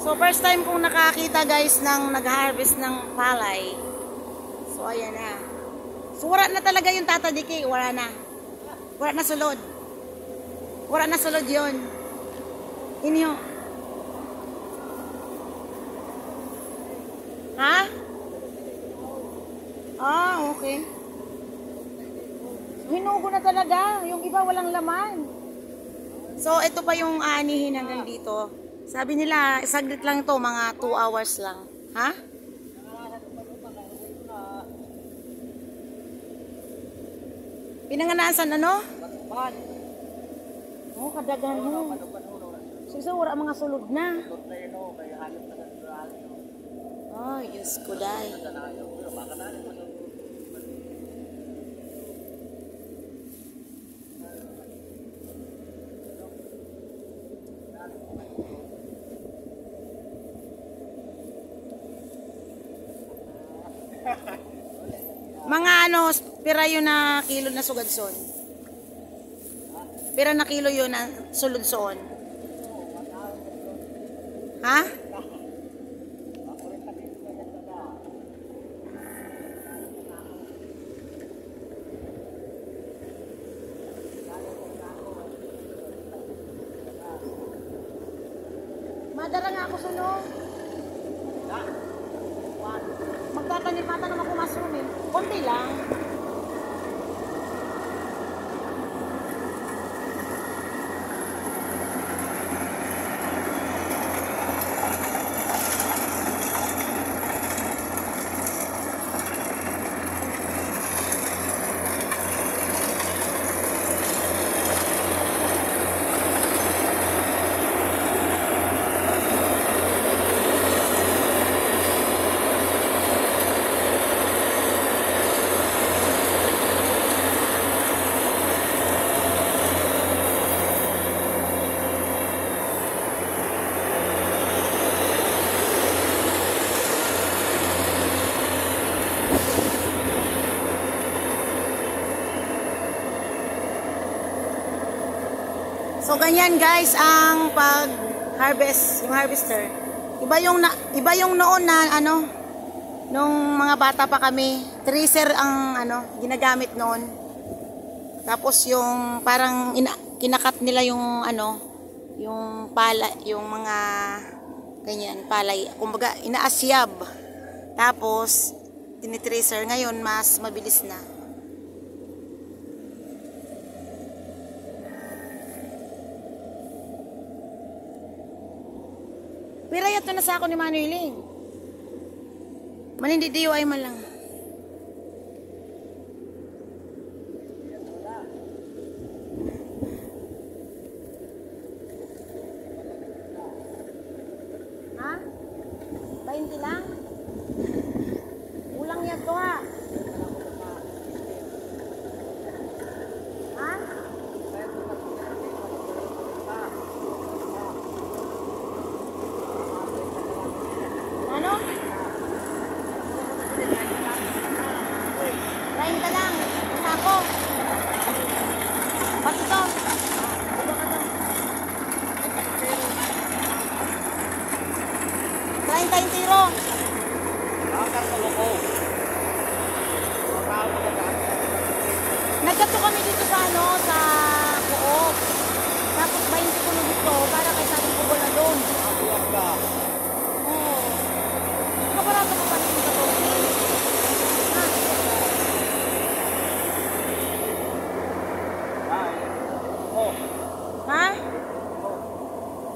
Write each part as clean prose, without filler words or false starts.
So first time kong nakakita guys ng nag-harvest ng palay. So ayan na. So wala na talaga yung Tata Diki, wala na. Wala na sulod. Wala na sulod yun. Inyo. Ha? Ah, okay. Hinugo na talaga. Yung iba walang laman. So ito pa yung aanihin hanggang dito. Sabi nila, saglit lang to, mga 2 hours lang. Ha? Pinanganasan ano? Oh, kadaghan mo. Sige, wala mga sulod na. Ay, Diyos ko day. Mga ano, pira yun na kilo na sugadson. Pira na kilo yun na suludson. Ha? Madara nga ako suno. Magtatanim mata naman ako mushroom eh. Konti lang. So ganyan guys ang pag-harvest, yung harvester. Iba yung noon na ano, nung mga bata pa kami, tracer ang ano ginagamit noon. Tapos yung parang kinakat nila yung ano, yung pala, yung mga ganyan, palay. Kumbaga inaasyab. Tapos tinitracer, ngayon mas mabilis na. Pero yato na sa ako ni Manueling. Manindi DIY man lang. Ha? 20 lang? Ulang yan to ha. Ha? Ano? 30 lang. Sako. Pati to. 30 yung tiro. Nagkato kami dito sa ano, sa Coop. Tapos 20 ko na dito para kay sabi ko wala doon. Kaparato ko pa rin dito. Ha?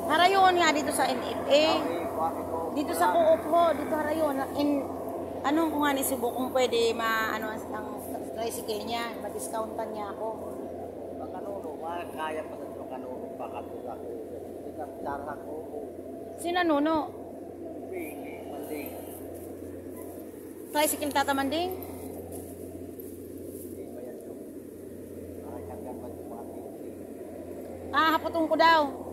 Harayon nga dito sa NFA. Dito sa Coop ho, dito harayon. Anong kung nga ni Cebu kung pwede ano ang tricycle niya, ma-discountan niya ako. Pagkanuno, kaya pa sa pagkanuno, pakatuga ko. Ikat ko. Sino nuno? Manding. Tricycle tatamanding? Ah, hapotong ko daw.